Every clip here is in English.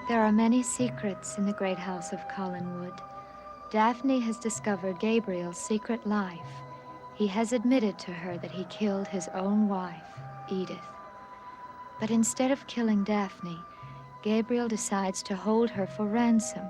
There are many secrets in the great house of Collinwood. Daphne has discovered Gabriel's secret life. He has admitted to her that he killed his own wife, Edith. But instead of killing Daphne, Gabriel decides to hold her for ransom.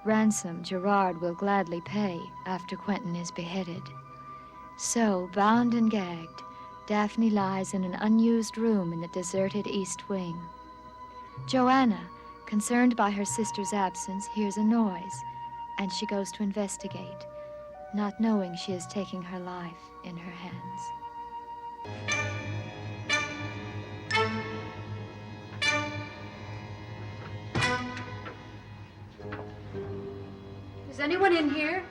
Ransom Gerard will gladly pay after Quentin is beheaded. So, bound and gagged, Daphne lies in an unused room in the deserted East Wing. Joanna, concerned by her sister's absence, hears a noise, and she goes to investigate, not knowing she is taking her life in her hands. Is anyone in here?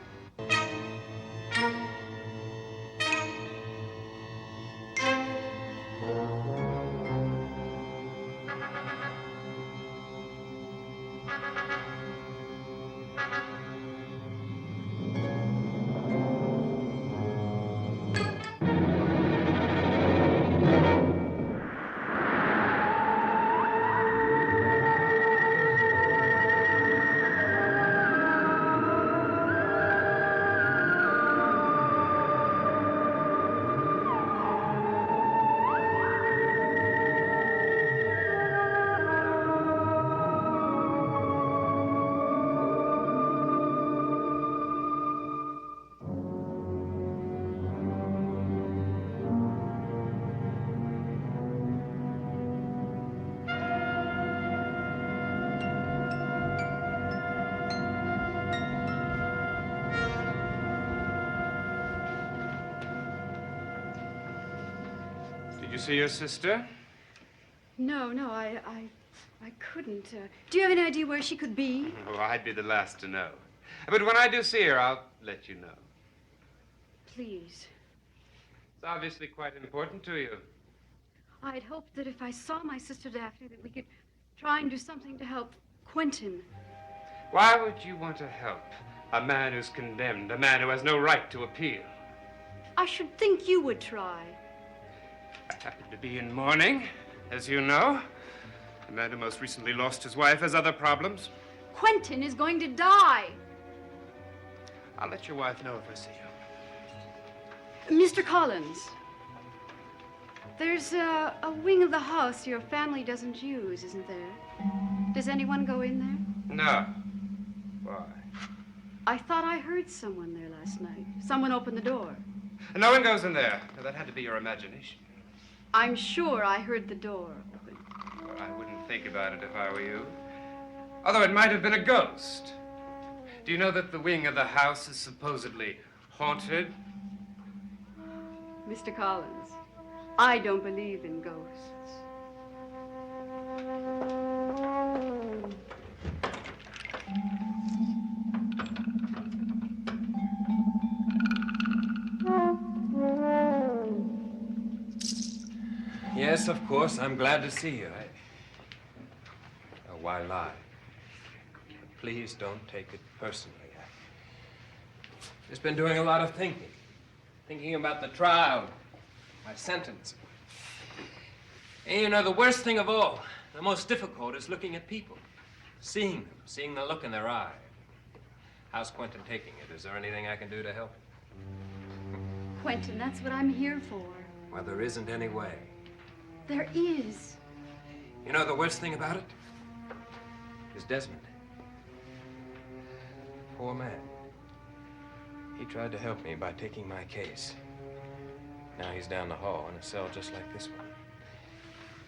Did you see your sister? No, I couldn't. Do you have any idea where she could be? Oh, I'd be the last to know. But when I do see her, I'll let you know. Please. It's obviously quite important to you. I'd hoped that if I saw my sister Daphne, that we could try and do something to help Quentin. Why would you want to help a man who's condemned, a man who has no right to appeal? I should think you would try. I happen to be in mourning, as you know. The man who most recently lost his wife has other problems. Quentin is going to die. I'll let your wife know if I see you. Mr. Collins, there's a wing of the house your family doesn't use, isn't there? Does anyone go in there? No. Why? I thought I heard someone there last night. Someone opened the door. No one goes in there. Now, that had to be your imagination. I'm sure I heard the door open. Well, I wouldn't think about it if I were you. Although it might have been a ghost. Do you know that the wing of the house is supposedly haunted? Mr. Collins, I don't believe in ghosts. Yes, of course. I'm glad to see you. Oh, why lie? Please don't take it personally. I've just been doing a lot of thinking. Thinking about the trial, my sentence. And you know, the worst thing of all, the most difficult, is looking at people. Seeing them, seeing the look in their eye. How's Quentin taking it? Is there anything I can do to help? Quentin, that's what I'm here for. Well, there isn't any way. There is. You know, the worst thing about it is Desmond. Poor man. He tried to help me by taking my case. Now he's down the hall in a cell just like this one.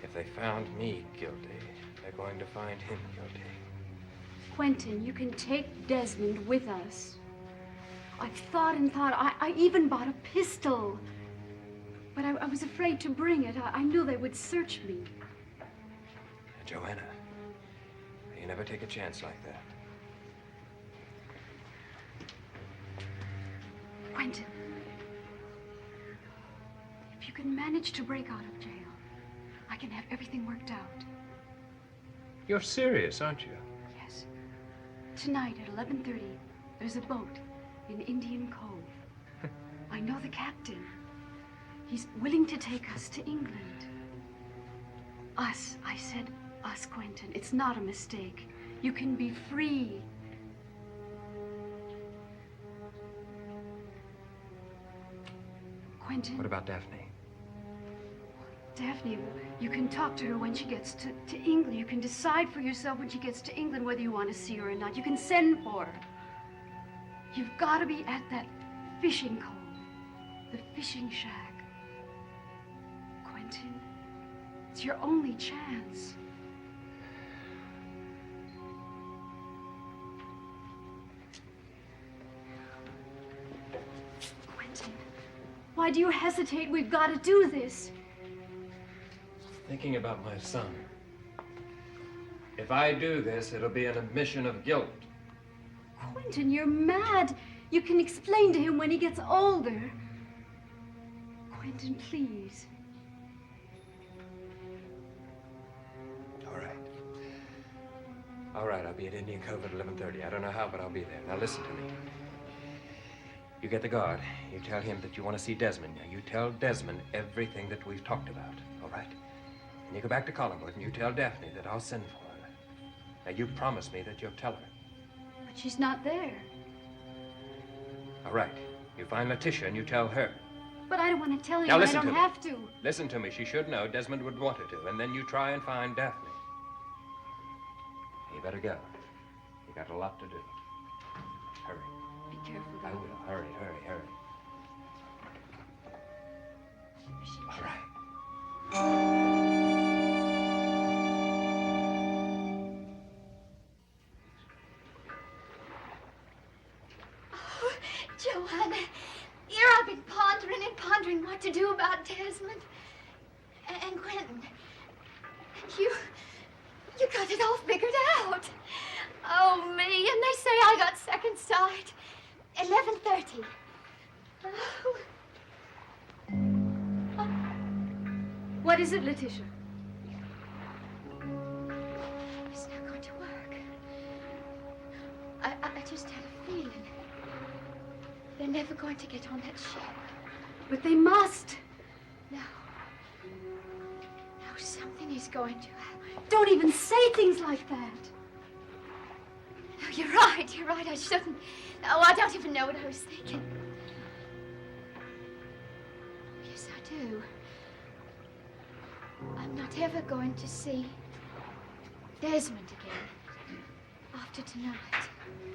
If they found me guilty, they're going to find him guilty. Quentin, you can take Desmond with us. I've thought and thought. I even bought a pistol. But I was afraid to bring it. I knew they would search me. Joanna, you never take a chance like that. Quentin, if you can manage to break out of jail, I can have everything worked out. You're serious, aren't you? Yes. Tonight at 11:30, there's a boat in Indian Cove. I know the captain. He's willing to take us to England. Us, I said us, Quentin. It's not a mistake. You can be free. Quentin. What about Daphne? Daphne, you can talk to her when she gets to England. You can decide for yourself when she gets to England whether you want to see her or not. You can send for her. You've got to be at that fishing cove, the fishing shack. Quentin, it's your only chance. Quentin, why do you hesitate? We've got to do this. Thinking about my son. If I do this, it'll be an admission of guilt. Quentin, you're mad. You can explain to him when he gets older. Quentin, please. All right. All right, I'll be at Indian Cove at 11:30. I don't know how, but I'll be there. Now listen to me. You get the guard. You tell him that you want to see Desmond. Now you tell Desmond everything that we've talked about, all right? And you go back to Collinwood and you tell Daphne that I'll send for her. Now you promise me that you'll tell her. But she's not there. All right. You find Letitia and you tell her. But I don't want to tell him. Now I listen don't to me. have to. Listen to me. She should know Desmond would want her to. And then you try and find Daphne. You better go. You got a lot to do. Hurry. Be careful. I will. Hurry, hurry, hurry. All right. Joanna, here I've been pondering and pondering what to do about Desmond and Quentin. You got it all figured out. Oh, me, and they say I got second sight. 11:30. Oh. What is it, Letitia? It's not going to work. I just had a feeling. They're never going to get on that ship. But they must. No. No, something is going to happen. Don't even say things like that. No, you're right, I shouldn't. No, I don't even know what I was thinking. Yes, I do. I'm not ever going to see Desmond again after tonight.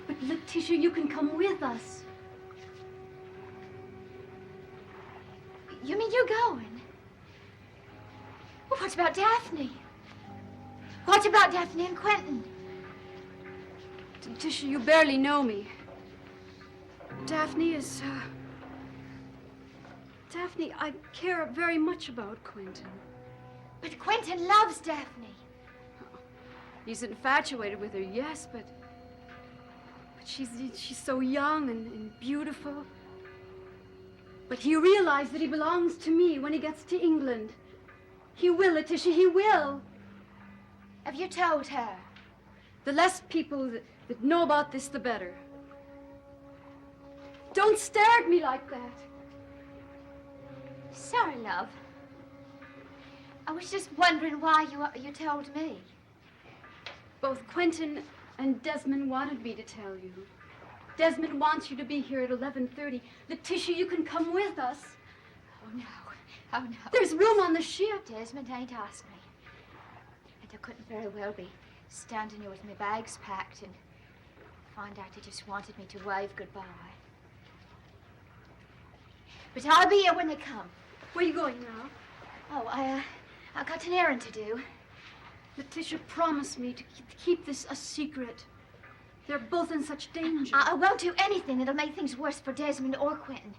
But Letitia, you can come with us. You mean you're going? Well, what about Daphne? What about Daphne and Quentin? Letitia, you barely know me. Daphne is, Daphne, I care very much about Quentin. But Quentin loves Daphne. He's infatuated with her, yes, but she's so young and beautiful. But he realized that he belongs to me when he gets to England. He will, Letitia, he will. Have you told her? The less people that know about this, the better. Don't stare at me like that. Sorry, love. I was just wondering why you told me. Both Quentin and Desmond wanted me to tell you. Desmond wants you to be here at 11:30. Letitia, you can come with us. Oh, no. Oh, no. There's room on the ship. Desmond ain't asked me. And I couldn't very well be standing here with my bags packed and find out he just wanted me to wave goodbye. But I'll be here when they come. Where are you going now? Oh, I got an errand to do. Letitia, promise me to keep this a secret. They're both in such danger. I won't do anything that'll make things worse for Desmond or Quentin.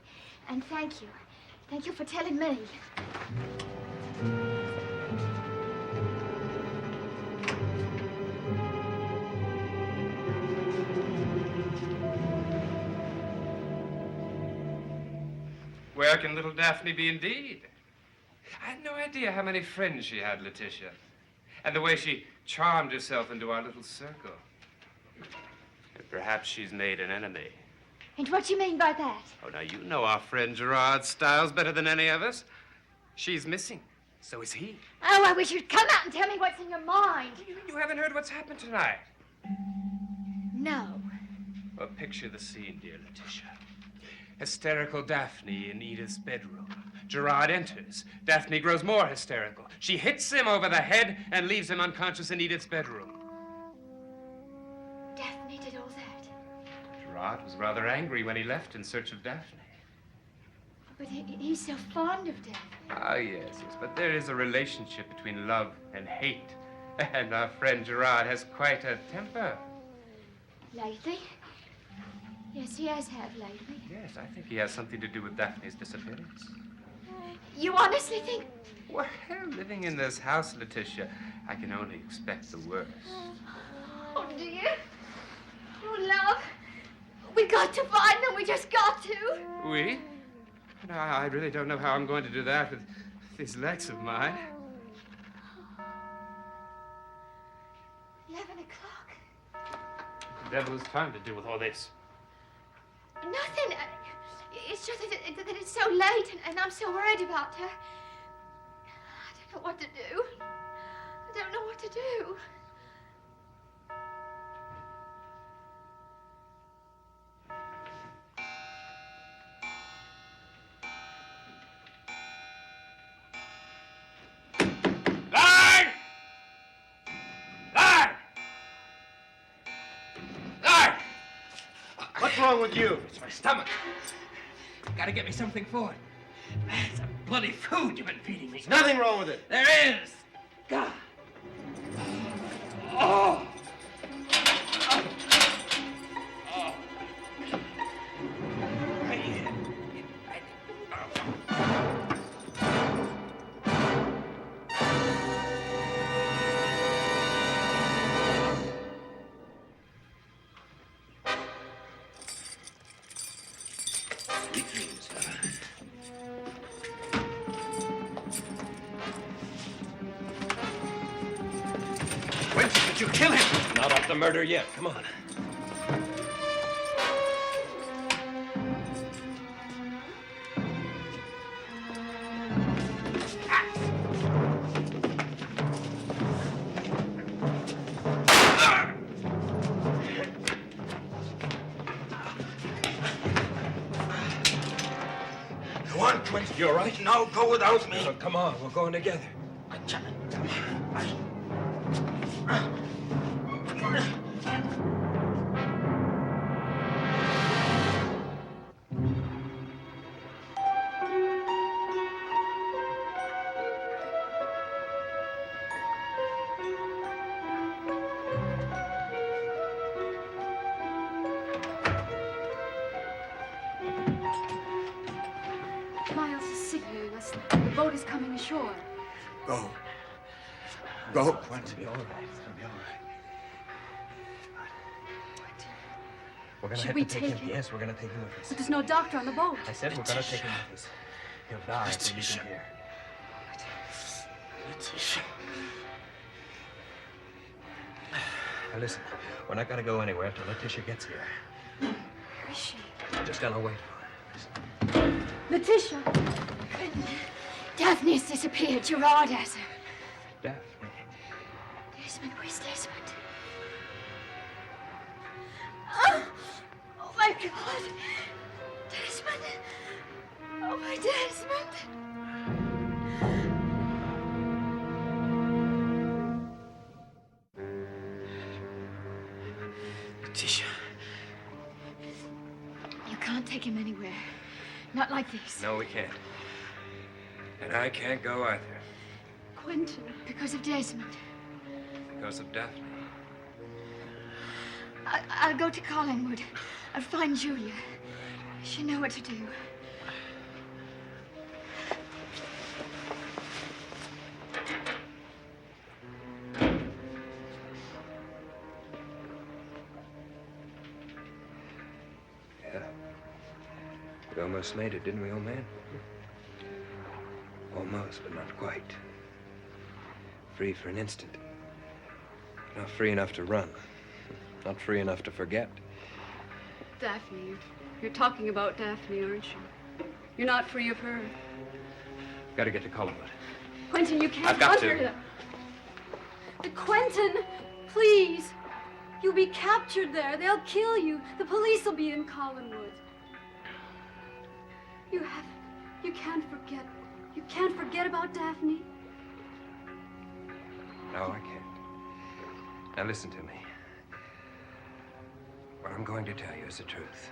And thank you. Thank you for telling me. Where can little Daphne be indeed? I had no idea how many friends she had, Letitia. And the way she charmed herself into our little circle. And perhaps she's made an enemy. And what do you mean by that? Oh, now, you know our friend Gerard Stiles better than any of us. She's missing. So is he. Oh, I wish you'd come out and tell me what's in your mind. You haven't heard what's happened tonight. No. Well, picture the scene, dear Letitia. Hysterical Daphne in Edith's bedroom. Gerard enters. Daphne grows more hysterical. She hits him over the head and leaves him unconscious in Edith's bedroom. Daphne did all that. Gerard was rather angry when he left in search of Daphne. But he's so fond of Daphne. Ah, yes, but there is a relationship between love and hate. And our friend Gerard has quite a temper. Lately? Yes, he has had lately. Yes, I think he has something to do with Daphne's disappearance. You honestly think... Well, living in this house, Letitia, I can only expect the worst. Oh, dear. Oh, love. We got to find them. We just got to. We? No, I really don't know how I'm going to do that with these legs of mine. 11 o'clock. The devil has time to do with all this. Nothing. It's just that it's so late and I'm so worried about her. I don't know what to do. I don't know what to do. What's wrong with you? It's my stomach. Gotta get me something for it. It's a bloody food you've been feeding me. There's nothing wrong with it. There is. God. Oh. Oh. Right here. Right. Sweet dreams, Winston, did you kill him? Not up to murder yet. Come on. Go on, Quincy. You all right? No, go without me. Oh, come on, we're going together. Miles is signaling us. The boat is coming ashore. Go. Go, Quincy. It'll be all right. It'll be all right. We're gonna Should have we to take take him. him? Yes, we're gonna take him with us. But there's no doctor on the boat. I said we're gonna take him with us. He'll die if we leave him here. Letitia. Now listen, we're not gonna go anywhere until Letitia gets here. Where is she? We're just gonna wait for her. Listen. Letitia! Daphne has disappeared. Gerard has her. Daphne. Desmond, where's Desmond? Oh my God! Desmond! Oh, my Desmond! Letitia. You can't take him anywhere. Not like this. No, we can't. And I can't go either. Quentin. Because of Desmond. Because of Daphne. I'll go to Collingwood. I'll find Julia. She'll know what to do. Yeah. We almost made it, didn't we, old man? Almost, but not quite. Free for an instant. Not free enough to run. Not free enough to forget. Daphne. You're talking about Daphne, aren't you? You're not free of her. Gotta get to Collingwood. Quentin, you can't I've got hunt to. her. Quentin, please. You'll be captured there. They'll kill you. The police will be in Collinwood. You can't forget. You can't forget about Daphne. No, I can't. Now listen to me. What I'm going to tell you is the truth.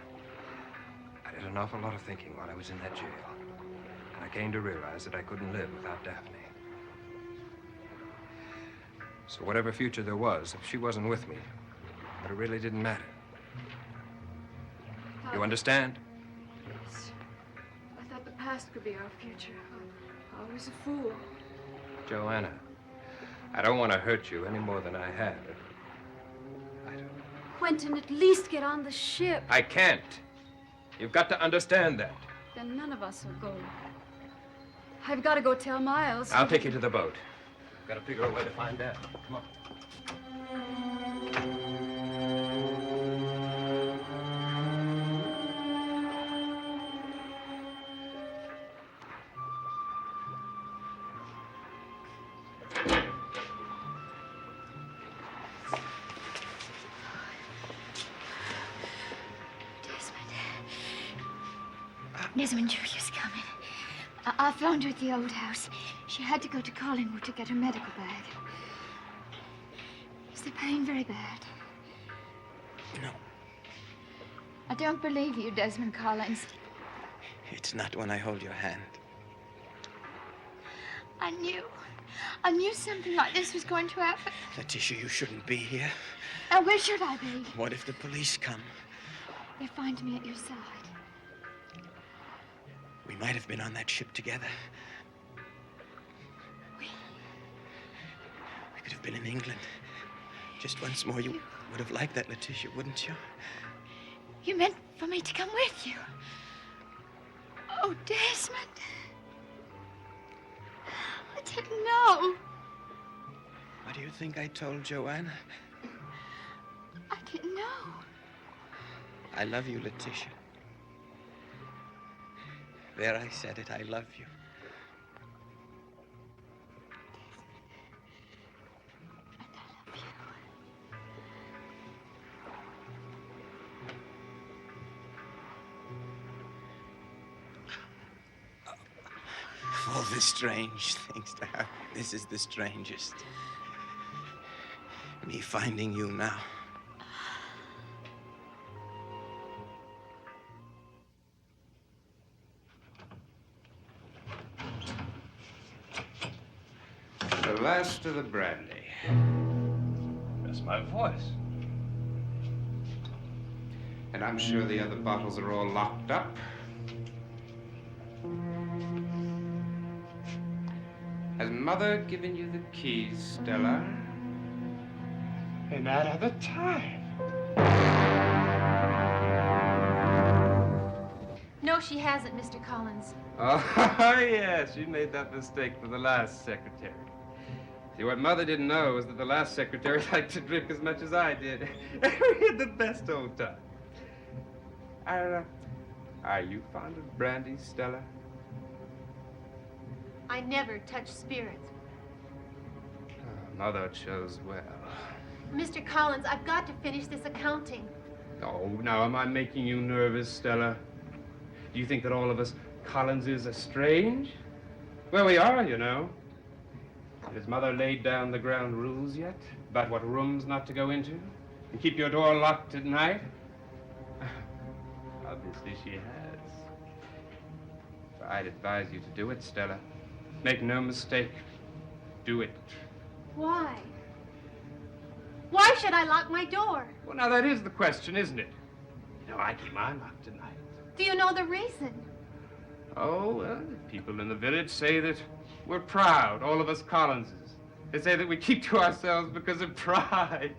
I did an awful lot of thinking while I was in that jail. And I came to realize that I couldn't live without Daphne. So whatever future there was, if she wasn't with me, but it really didn't matter. You understand? Yes. I thought the past could be our future. I was a fool. Joanna, I don't want to hurt you any more than I have. I don't. Quentin, at least get on the ship. I can't. You've got to understand that. Then none of us will go. I've got to go tell Miles. I'll take you to the boat. Got to figure a way to find Dad. Come on. Desmond, Julia's coming. I found her at the old house. She had to go to Collingwood to get her medical bag. Is the pain very bad? No, I don't believe you, Desmond Collins. it's not when I hold your hand. I knew something like this was going to happen. Letitia, you shouldn't be here. Now, where should I be? What if the police come? They find me at your side. We might have been on that ship together. We could have been in England. Just once more, you would have liked that, Letitia, wouldn't you? You meant for me to come with you. Oh, Desmond. I didn't know. What do you think I told Joanna? I didn't know. I love you, Letitia. There, I said it. I love you. All the strange things to happen. This is the strangest. Me finding you now. The last of the brandy. That's my voice. And I'm sure the other bottles are all locked up. Has Mother given you the keys, Stella? And that other time. No, she hasn't, Mr. Collins. Oh, yes, you made that mistake for the last secretary. See, what Mother didn't know was that the last secretary liked to drink as much as I did. We had the best old time. Are you fond of brandy, Stella? I never touch spirits. Oh, Mother chose well. Mr. Collins, I've got to finish this accounting. Oh, now am I making you nervous, Stella? Do you think that all of us Collinses are strange? Well, we are, you know. Has Mother laid down the ground rules yet about what rooms not to go into? And keep your door locked at night? Obviously she has. I'd advise you to do it, Stella. Make no mistake. Do it. Why? Why should I lock my door? Well, now that is the question, isn't it? No, I keep mine locked at night. Do you know the reason? Oh, well, people in the village say that we're proud, all of us Collinses. They say that we keep to ourselves because of pride.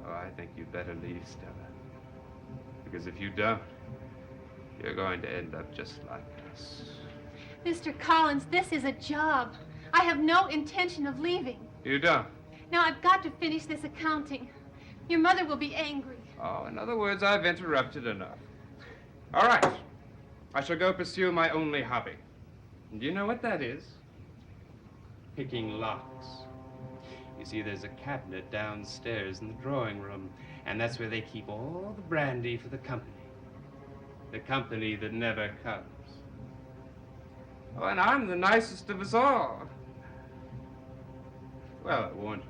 Oh, I think you'd better leave, Stella. Because if you don't, you're going to end up just like us. Mr. Collins, this is a job. I have no intention of leaving. You don't? Now, I've got to finish this accounting. Your mother will be angry. Oh, in other words, I've interrupted enough. All right. I shall go pursue my only hobby. Do you know what that is? Picking locks. You see, there's a cabinet downstairs in the drawing room, and that's where they keep all the brandy for the company. The company that never comes. Oh, and I'm the nicest of us all. Well, I warned you.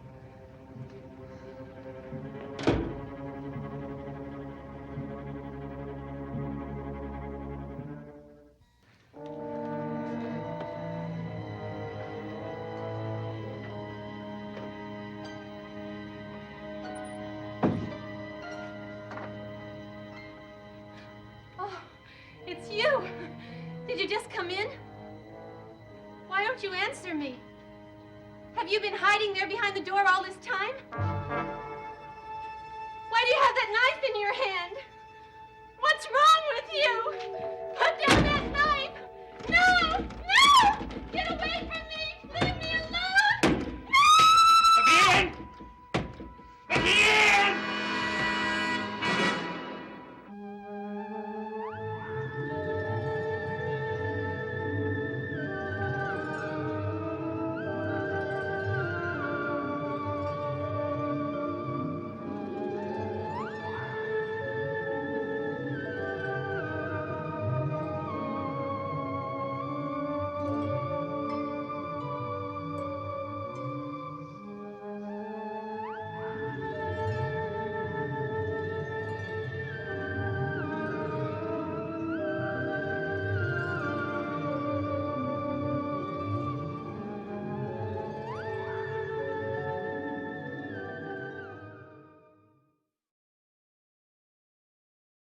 Oh, it's you. Did you just come in? Why don't you answer me? Have you been hiding there behind the door all this time? Why do you have that knife in your hand? What's wrong with you? Put down that